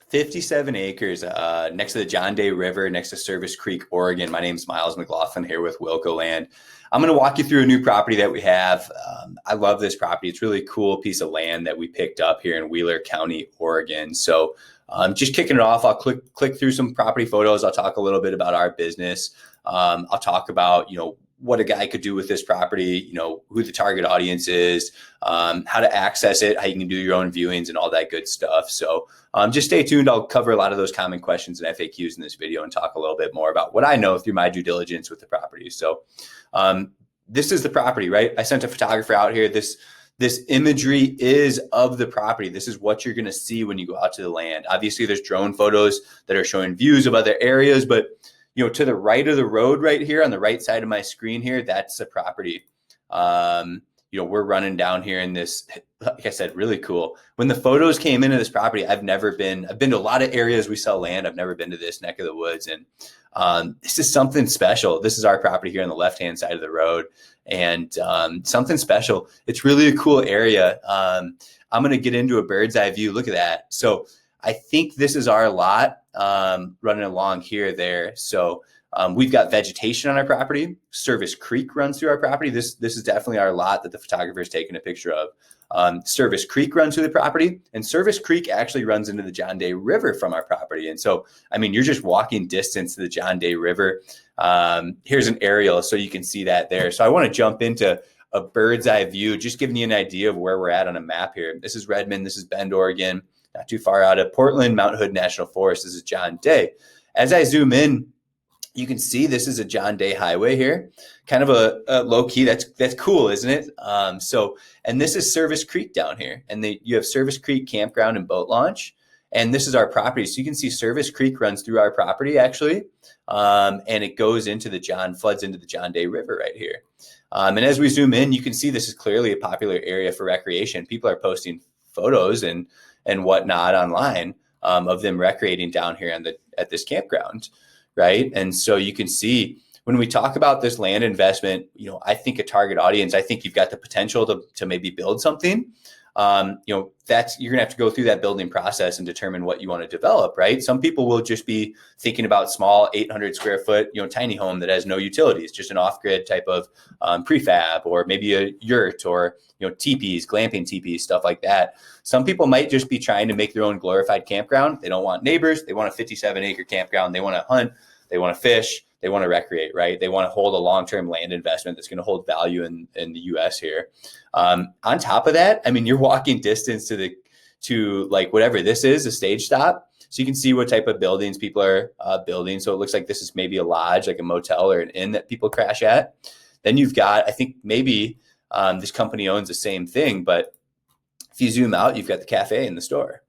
57 acres next to the John Day River, next to Service Creek, Oregon. My name's Miles McLaughlin here with Wilco Land. I'm going to walk you through a new property that we have. I love this property. It's a really cool piece of land that we picked up here in Wheeler County, Oregon. So just kicking it off, I'll click through some property photos. I'll talk a little bit about our business. I'll talk about, what a guy could do with this property, who the target audience is, how to access it, how you can do your own viewings and all that good stuff. So just stay tuned. I'll cover a lot of those common questions and FAQs in this video and talk a little bit more about what I know through my due diligence with the property. So this is the property, right? I sent a photographer out here. This imagery is of the property. This is what you're going to see when you go out to the land. Obviously, there's drone photos that are showing views of other areas, but to the right of the road right here on the right side of my screen here, that's the property. We're running down here in this, like I said, really cool. When the photos came into this property, I've been to a lot of areas we sell land. I've never been to this neck of the woods. And this is something special. This is our property here on the left-hand side of the road. And something special. It's really a cool area. I'm going to get into a bird's eye view. Look at that. So I think this is our lot running along here, there. So we've got vegetation on our property. Service Creek runs through our property. This is definitely our lot that the photographer is taking a picture of. Service Creek runs through the property, and Service Creek actually runs into the John Day River from our property. And so, you're just walking distance to the John Day River. Here's an aerial so you can see that there. So I want to jump into a bird's eye view, just giving you an idea of where we're at on a map here. This is Redmond. This is Bend, Oregon. Not too far out of Portland, Mount Hood National Forest. This is John Day. As I zoom in, you can see this is a John Day highway here, kind of a low key. That's cool, isn't it? And this is Service Creek down here, and you have Service Creek Campground and Boat Launch, and this is our property. So you can see Service Creek runs through our property actually, and it goes into floods into the John Day River right here. And as we zoom in, you can see this is clearly a popular area for recreation. People are posting photos and whatnot online of them recreating down here at this campground, right? And so you can see when we talk about this land investment, I think a target audience, I think you've got the potential to maybe build something. You're gonna have to go through that building process and determine what you want to develop, right? Some people will just be thinking about small 800 square foot, tiny home that has no utilities, just an off-grid type of prefab, or maybe a yurt, or teepees, glamping teepees, stuff like that. Some people might just be trying to make their own glorified campground. They don't want neighbors. They want a 57-acre campground. They want to hunt. They want to fish. They want to recreate, right? They want to hold a long-term land investment that's going to hold value in the U.S. here. On top of that, you're walking distance to like whatever this is, a stage stop. So you can see what type of buildings people are building. So it looks like this is maybe a lodge, like a motel or an inn that people crash at. Then you've got, I think maybe this company owns the same thing, but if you zoom out, you've got the cafe and the store.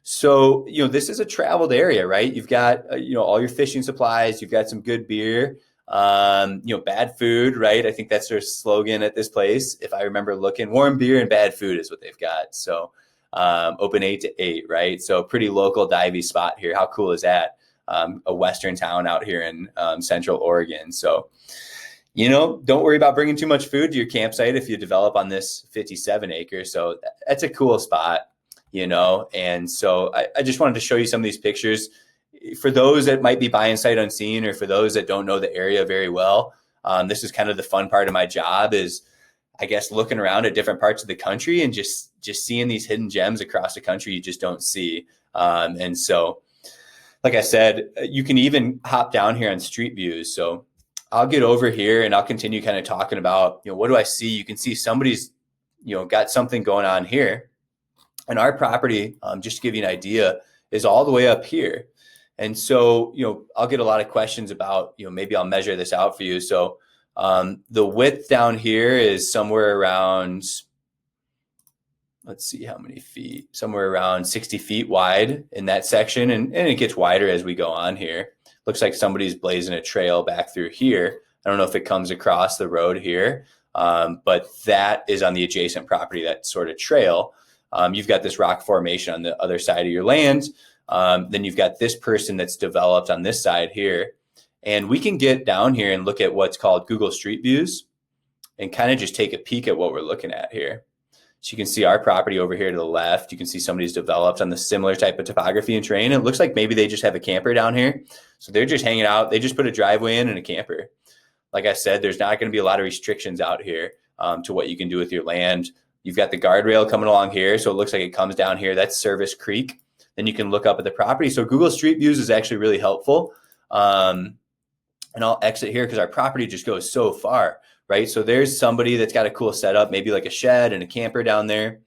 So, this is a traveled area, right? You've got, all your fishing supplies, you've got some good beer, bad food, right? I think that's their slogan at this place. If I remember looking, warm beer and bad food is what they've got. So, open 8 to 8, right? So pretty local divey spot here. How cool is that? A Western town out here in Central Oregon. So, don't worry about bringing too much food to your campsite if you develop on this 57 acres. So that's a cool spot. And so I just wanted to show you some of these pictures for those that might be buying sight unseen, or for those that don't know the area very well. This is kind of the fun part of my job, is I guess looking around at different parts of the country and just seeing these hidden gems across the country you just don't see. And so, like I said, you can even hop down here on street views. So I'll get over here and I'll continue kind of talking about, what do I see? You can see somebody's, got something going on here. And our property, just to give you an idea, is all the way up here. And so, I'll get a lot of questions about, maybe I'll measure this out for you. So the width down here is somewhere around, let's see how many feet, somewhere around 60 feet wide in that section. And it gets wider as we go on here. Looks like somebody's blazing a trail back through here. I don't know if it comes across the road here, but that is on the adjacent property, that sort of trail. You've got this rock formation on the other side of your land. Then you've got this person that's developed on this side here. And we can get down here and look at what's called Google Street Views and kind of just take a peek at what we're looking at here. So you can see our property over here to the left. You can see somebody's developed on the similar type of topography and terrain. It looks like maybe they just have a camper down here. So they're just hanging out. They just put a driveway in and a camper. Like I said, there's not going to be a lot of restrictions out here to what you can do with your land. You've got the guardrail coming along here. So it looks like it comes down here. That's Service Creek. Then you can look up at the property. So Google Street Views is actually really helpful. And I'll exit here because our property just goes so far, right? So there's somebody that's got a cool setup, maybe like a shed and a camper down there.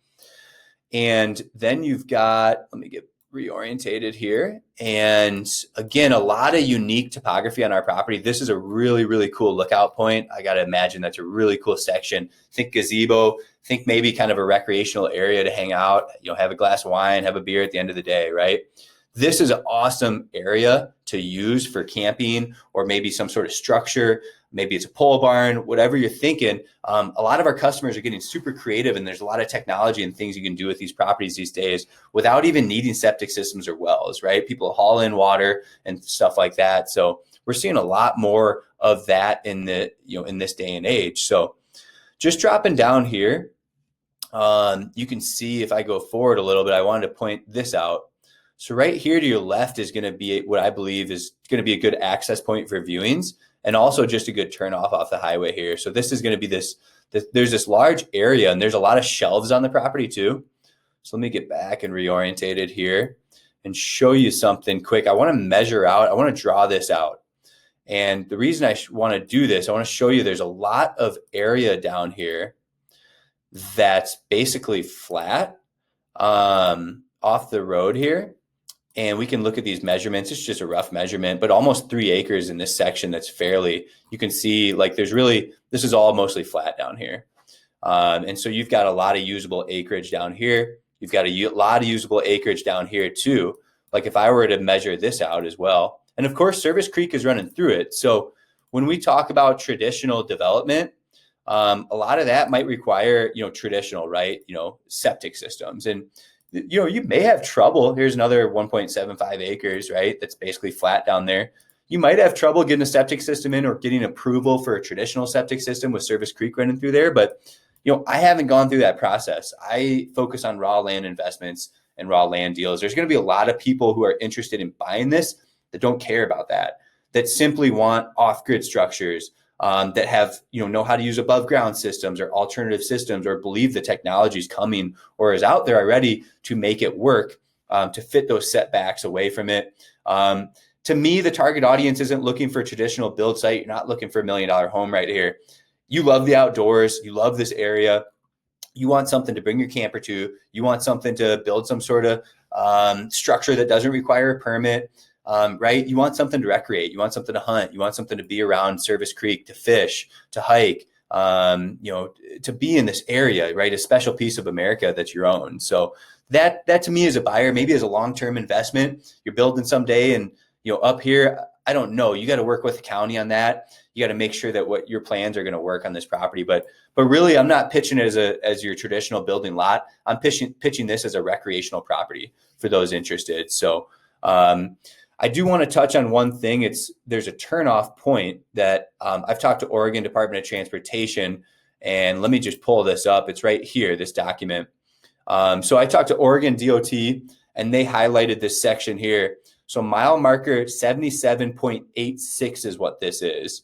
And then you've got, let me get reorientated here. And again, a lot of unique topography on our property. This is a really, really cool lookout point. I got to imagine that's a really cool section. Think gazebo, think maybe kind of a recreational area to hang out, have a glass of wine, have a beer at the end of the day, right? This is an awesome area to use for camping or maybe some sort of structure. Maybe it's a pole barn, whatever you're thinking. A lot of our customers are getting super creative, and there's a lot of technology and things you can do with these properties these days without even needing septic systems or wells, right? People haul in water and stuff like that. So we're seeing a lot more of that in this day and age. So just dropping down here, you can see if I go forward a little bit, I wanted to point this out. So right here to your left is going to be what I believe is going to be a good access point for viewings, and also just a good turnoff off the highway here. So this is going to be there's this large area, and there's a lot of shelves on the property too. So let me get back and reorientated here and show you something quick. I want to measure out, I want to draw this out. And the reason I want to do this, I want to show you there's a lot of area down here that's basically flat off the road here. And we can look at these measurements. It's just a rough measurement, but almost 3 acres in this section. That's you can see like this is all mostly flat down here. And so you've got a lot of usable acreage down here. You've got a lot of usable acreage down here too. Like if I were to measure this out as well. And of course, Service Creek is running through it. So when we talk about traditional development, a lot of that might require, traditional, right? Septic systems. And you may have trouble. Here's another 1.75 acres, right? That's basically flat down there. You might have trouble getting a septic system in or getting approval for a traditional septic system with Service Creek running through there. But, I haven't gone through that process. I focus on raw land investments and raw land deals. There's going to be a lot of people who are interested in buying this that don't care about that simply want off-grid structures, that have, know how to use above ground systems or alternative systems, or believe the technology is coming or is out there already to make it work, to fit those setbacks away from it. To me, the target audience isn't looking for a traditional build site. You're not looking for $1 million home right here. You love the outdoors. You love this area. You want something to bring your camper to. You want something to build some sort of structure that doesn't require a permit. Right? You want something to recreate. You want something to hunt. You want something to be around Service Creek, to fish, to hike, to be in this area, right? A special piece of America that's your own. So that to me as a buyer, maybe as a long-term investment, you're building someday, and, up here, I don't know, you got to work with the county on that. You got to make sure that what your plans are going to work on this property. But really, I'm not pitching it as your traditional building lot. I'm pitching this as a recreational property for those interested. So, I do want to touch on one thing. There's a turnoff point that I've talked to Oregon Department of Transportation, and let me just pull this up. It's right here, this document. So I talked to Oregon DOT, and they highlighted this section here. So mile marker 77.86 is what this is.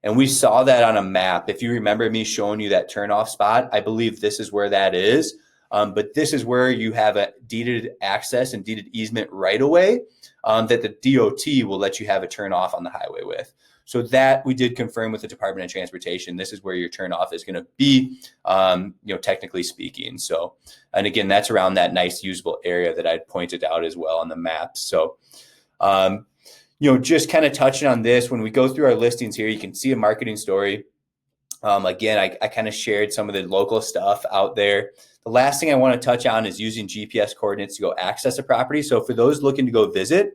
And we saw that on a map. If you remember me showing you that turnoff spot, I believe this is where that is. But this is where you have a deeded access and deeded easement right away, that the DOT will let you have a turn off on the highway with. So that we did confirm with the Department of Transportation. This is where your turn off is going to be, technically speaking. So, and again, that's around that nice usable area that I'd pointed out as well on the map. So, just kind of touching on this, when we go through our listings here, you can see a marketing story. Again, I kind of shared some of the local stuff out there. The last thing I want to touch on is using GPS coordinates to go access a property. So for those looking to go visit,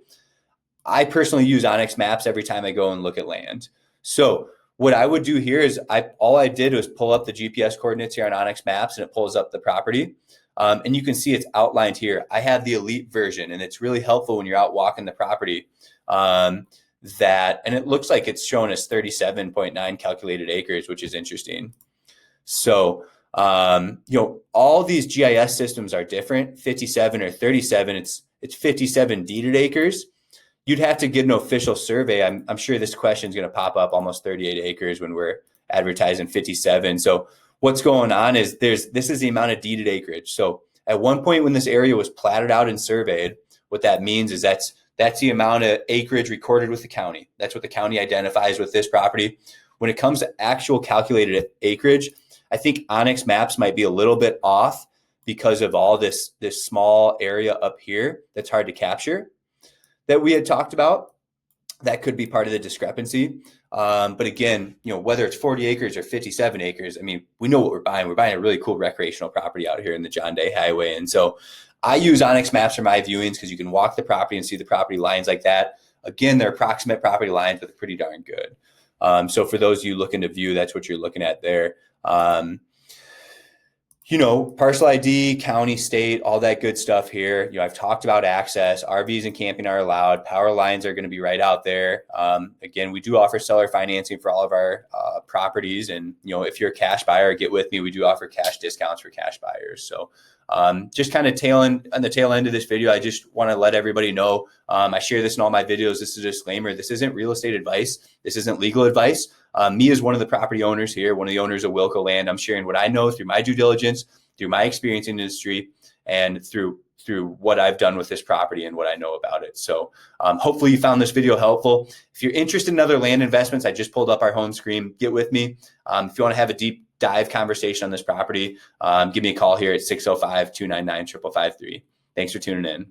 I personally use Onyx Maps every time I go and look at land. So what I would do here is all I did was pull up the GPS coordinates here on Onyx Maps, and it pulls up the property. And you can see it's outlined here. I have the elite version, and it's really helpful when you're out walking the property. And it looks like it's shown as 37.9 calculated acres, which is interesting. So All these GIS systems are different, 57 or 37. It's 57 deeded acres. You'd have to get an official survey. I'm sure this question is going to pop up, almost 38 acres when we're advertising 57. So what's going on is this is the amount of deeded acreage. So at one point when this area was platted out and surveyed, what that means is that's the amount of acreage recorded with the county. That's what the county identifies with this property. When it comes to actual calculated acreage, I think Onyx Maps might be a little bit off because of all this small area up here that's hard to capture that we had talked about. That could be part of the discrepancy. But again, whether it's 40 acres or 57 acres, I mean, we know what we're buying. We're buying a really cool recreational property out here in the John Day Highway. And so I use Onyx Maps for my viewings because you can walk the property and see the property lines like that. Again, they're approximate property lines, but they're pretty darn good. So for those of you looking to view, that's what you're looking at there. Parcel ID, county, state, all that good stuff here. I've talked about access. RVs and camping are allowed. Power lines are going to be right out there. Again, we do offer seller financing for all of our properties. And, if you're a cash buyer, get with me. We do offer cash discounts for cash buyers. So just kind of on the tail end of this video, I just want to let everybody know, I share this in all my videos. This is a disclaimer. This isn't real estate advice. This isn't legal advice. Me as one of the property owners here, one of the owners of Wilco Land, I'm sharing what I know through my due diligence, through my experience in the industry, and through what I've done with this property and what I know about it. So hopefully you found this video helpful. If you're interested in other land investments, I just pulled up our home screen. Get with me. If you want to have a deep dive conversation on this property, give me a call here at 605-299-5553. Thanks for tuning in.